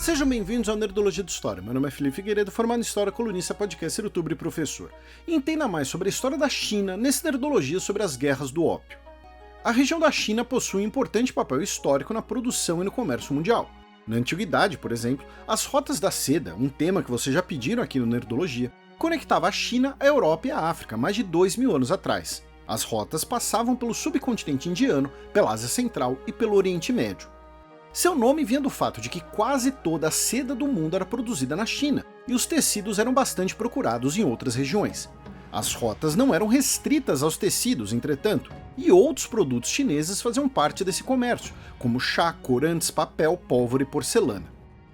Sejam bem-vindos ao Nerdologia de História. Meu nome é Felipe Figueiredo, formado em História, colunista, podcaster, youtuber e professor. E entenda mais sobre a história da China nesse Nerdologia sobre as guerras do ópio. A região da China possui um importante papel histórico na produção e no comércio mundial. Na antiguidade, por exemplo, as rotas da seda, um tema que vocês já pediram aqui no Nerdologia, conectava a China, a Europa e a África mais de 2000 anos atrás. As rotas passavam pelo subcontinente indiano, pela Ásia Central e pelo Oriente Médio. Seu nome vinha do fato de que quase toda a seda do mundo era produzida na China, e os tecidos eram bastante procurados em outras regiões. As rotas não eram restritas aos tecidos, entretanto, e outros produtos chineses faziam parte desse comércio, como chá, corantes, papel, pólvora e porcelana.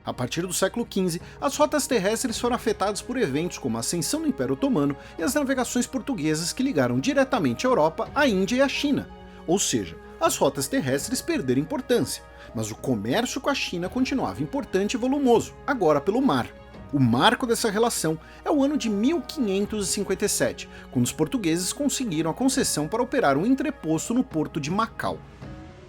A partir do século XV, as rotas terrestres foram afetadas por eventos como a ascensão do Império Otomano e as navegações portuguesas que ligaram diretamente a Europa, a Índia e a China. Ou seja, as rotas terrestres perderam importância, mas o comércio com a China continuava importante e volumoso, agora pelo mar. O marco dessa relação é o ano de 1557, quando os portugueses conseguiram a concessão para operar um entreposto no porto de Macau.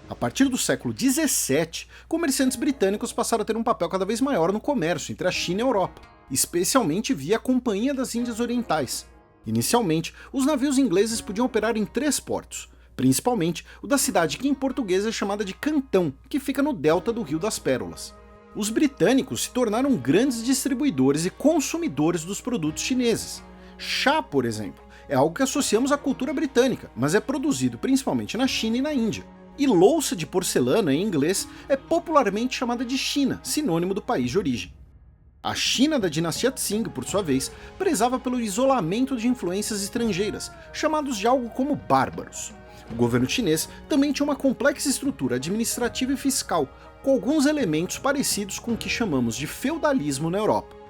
A partir do século XVII, comerciantes britânicos passaram a ter um papel cada vez maior no comércio entre a China e a Europa, especialmente via a Companhia das Índias Orientais. Inicialmente, os navios ingleses podiam operar em 3 portos, principalmente o da cidade que em português é chamada de Cantão, que fica no delta do Rio das Pérolas. Os britânicos se tornaram grandes distribuidores e consumidores dos produtos chineses. Chá, por exemplo, é algo que associamos à cultura britânica, mas é produzido principalmente na China e na Índia. E louça de porcelana, em inglês, é popularmente chamada de China, sinônimo do país de origem. A China da dinastia Qing, por sua vez, prezava pelo isolamento de influências estrangeiras, chamados de algo como bárbaros. O governo chinês também tinha uma complexa estrutura administrativa e fiscal, com alguns elementos parecidos com o que chamamos de feudalismo na Europa.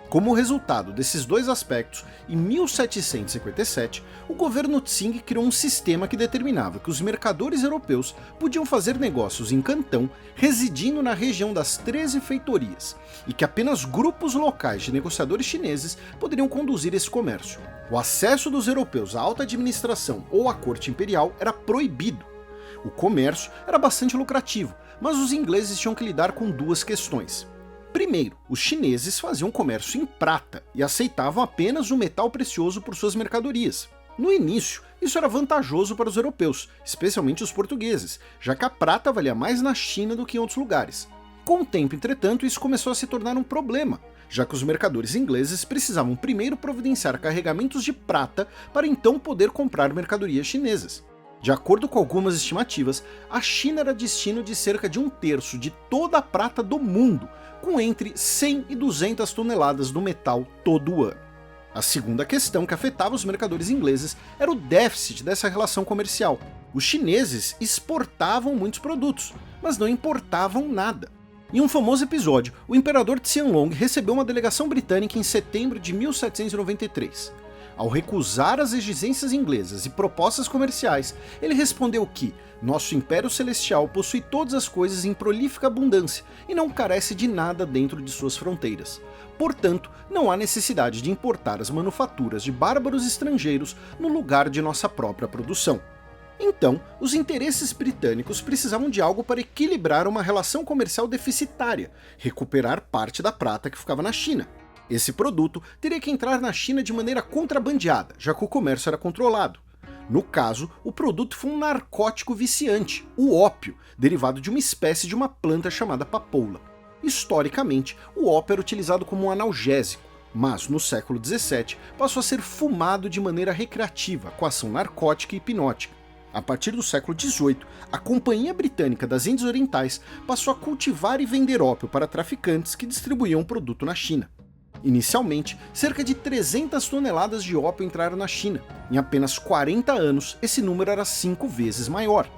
Como resultado desses dois aspectos, em 1757, o governo Qing criou um sistema que determinava que os mercadores europeus podiam fazer negócios em Cantão, residindo na região das 13 feitorias, e que apenas grupos locais de negociadores chineses poderiam conduzir esse comércio. O acesso dos europeus à alta administração ou à corte imperial era proibido. O comércio era bastante lucrativo, mas os ingleses tinham que lidar com duas questões. Primeiro, os chineses faziam comércio em prata e aceitavam apenas o metal precioso por suas mercadorias. No início, isso era vantajoso para os europeus, especialmente os portugueses, já que a prata valia mais na China do que em outros lugares. Com o tempo, entretanto, isso começou a se tornar um problema, já que os mercadores ingleses precisavam primeiro providenciar carregamentos de prata para então poder comprar mercadorias chinesas. De acordo com algumas estimativas, a China era destino de cerca de 1/3 de toda a prata do mundo, com entre 100 e 200 toneladas do metal todo ano. A segunda questão que afetava os mercadores ingleses era o déficit dessa relação comercial. Os chineses exportavam muitos produtos, mas não importavam nada. Em um famoso episódio, o imperador Qianlong recebeu uma delegação britânica em setembro de 1793. Ao recusar as exigências inglesas e propostas comerciais, ele respondeu que nosso Império Celestial possui todas as coisas em prolífica abundância e não carece de nada dentro de suas fronteiras. Portanto, não há necessidade de importar as manufaturas de bárbaros estrangeiros no lugar de nossa própria produção. Então, os interesses britânicos precisavam de algo para equilibrar uma relação comercial deficitária, recuperar parte da prata que ficava na China. Esse produto teria que entrar na China de maneira contrabandeada, já que o comércio era controlado. No caso, o produto foi um narcótico viciante, o ópio, derivado de uma espécie de uma planta chamada papoula. Historicamente, o ópio era utilizado como um analgésico, mas no século XVII passou a ser fumado de maneira recreativa, com ação narcótica e hipnótica. A partir do século XVIII, a Companhia Britânica das Índias Orientais passou a cultivar e vender ópio para traficantes que distribuíam o produto na China. Inicialmente, cerca de 300 toneladas de ópio entraram na China. Em apenas 40 anos, esse número era 5 vezes maior.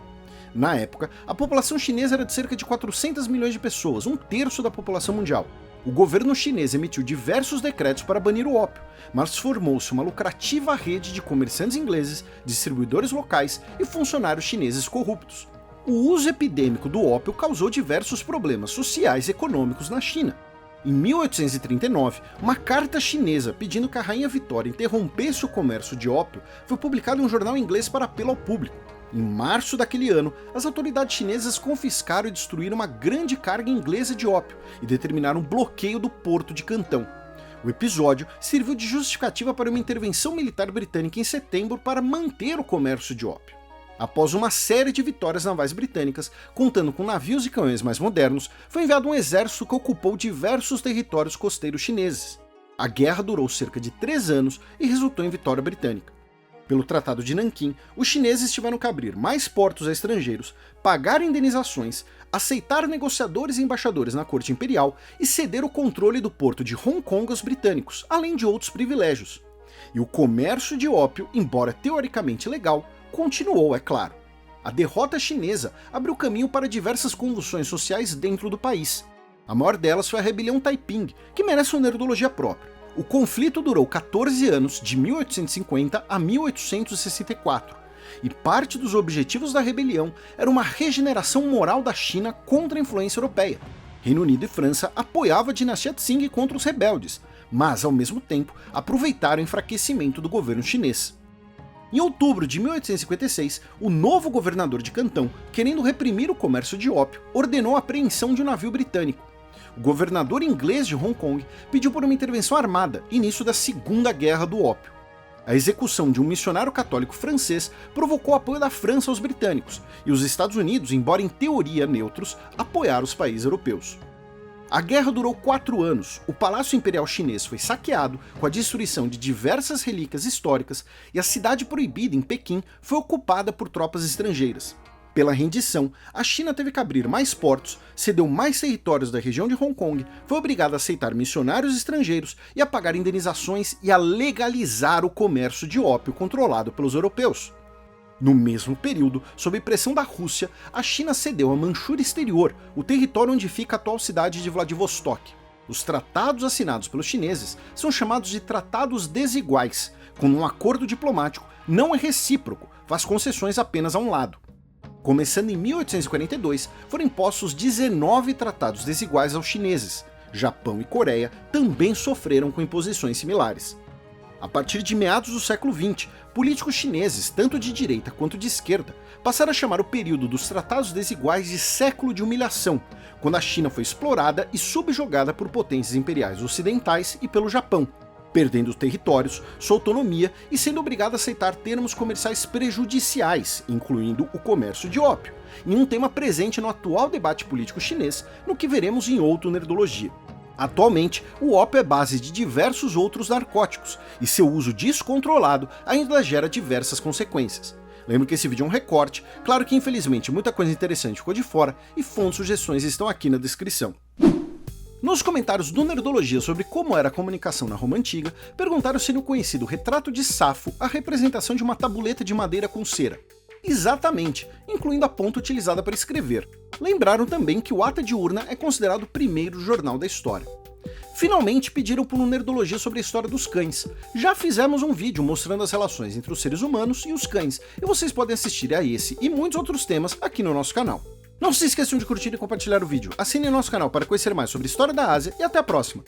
Na época, a população chinesa era de cerca de 400 milhões de pessoas, 1/3 da população mundial. O governo chinês emitiu diversos decretos para banir o ópio, mas formou-se uma lucrativa rede de comerciantes ingleses, distribuidores locais e funcionários chineses corruptos. O uso epidêmico do ópio causou diversos problemas sociais e econômicos na China. Em 1839, uma carta chinesa pedindo que a Rainha Vitória interrompesse o comércio de ópio foi publicada em um jornal inglês para apelo ao público. Em março daquele ano, as autoridades chinesas confiscaram e destruíram uma grande carga inglesa de ópio e determinaram um bloqueio do porto de Cantão. O episódio serviu de justificativa para uma intervenção militar britânica em setembro para manter o comércio de ópio. Após uma série de vitórias navais britânicas, contando com navios e canhões mais modernos, foi enviado um exército que ocupou diversos territórios costeiros chineses. A guerra durou cerca de 3 anos e resultou em vitória britânica. Pelo Tratado de Nanquim, os chineses tiveram que abrir mais portos a estrangeiros, pagar indenizações, aceitar negociadores e embaixadores na corte imperial e ceder o controle do porto de Hong Kong aos britânicos, além de outros privilégios. E o comércio de ópio, embora teoricamente legal, continuou, é claro. A derrota chinesa abriu caminho para diversas convulsões sociais dentro do país. A maior delas foi a rebelião Taiping, que merece uma nerdologia própria. O conflito durou 14 anos, de 1850 a 1864, e parte dos objetivos da rebelião era uma regeneração moral da China contra a influência europeia. Reino Unido e França apoiavam a dinastia Qing contra os rebeldes, mas, ao mesmo tempo, aproveitaram o enfraquecimento do governo chinês. Em outubro de 1856, o novo governador de Cantão, querendo reprimir o comércio de ópio, ordenou a apreensão de um navio britânico. O governador inglês de Hong Kong pediu por uma intervenção armada, início da Segunda Guerra do Ópio. A execução de um missionário católico francês provocou o apoio da França aos britânicos, e os Estados Unidos, embora em teoria neutros, apoiaram os países europeus. A guerra durou 4 anos, o Palácio Imperial Chinês foi saqueado, com a destruição de diversas relíquias históricas, e a Cidade Proibida, em Pequim, foi ocupada por tropas estrangeiras. Pela rendição, a China teve que abrir mais portos, cedeu mais territórios da região de Hong Kong, foi obrigada a aceitar missionários estrangeiros e a pagar indenizações e a legalizar o comércio de ópio controlado pelos europeus. No mesmo período, sob pressão da Rússia, a China cedeu a Manchúria Exterior, o território onde fica a atual cidade de Vladivostok. Os tratados assinados pelos chineses são chamados de tratados desiguais, quando um acordo diplomático não é recíproco, faz concessões apenas a um lado. Começando em 1842, foram impostos 19 tratados desiguais aos chineses. Japão e Coreia também sofreram com imposições similares. A partir de meados do século XX, políticos chineses, tanto de direita quanto de esquerda, passaram a chamar o período dos tratados desiguais de século de humilhação, quando a China foi explorada e subjugada por potências imperiais ocidentais e pelo Japão, perdendo territórios, sua autonomia e sendo obrigada a aceitar termos comerciais prejudiciais, incluindo o comércio de ópio, em um tema presente no atual debate político chinês, no que veremos em outro Nerdologia. Atualmente, o ópio é base de diversos outros narcóticos, e seu uso descontrolado ainda gera diversas consequências. Lembro que esse vídeo é um recorte, claro que infelizmente muita coisa interessante ficou de fora, e fontes e sugestões estão aqui na descrição. Nos comentários do Nerdologia sobre como era a comunicação na Roma Antiga, perguntaram se no conhecido retrato de Safo a representação de uma tabuleta de madeira com cera. Exatamente, incluindo a ponta utilizada para escrever. Lembraram também que o Ata Diurna é considerado o primeiro jornal da história. Finalmente pediram por um Nerdologia sobre a história dos cães. Já fizemos um vídeo mostrando as relações entre os seres humanos e os cães, e vocês podem assistir a esse e muitos outros temas aqui no nosso canal. Não se esqueçam de curtir e compartilhar o vídeo, assinem nosso canal para conhecer mais sobre a história da Ásia e até a próxima!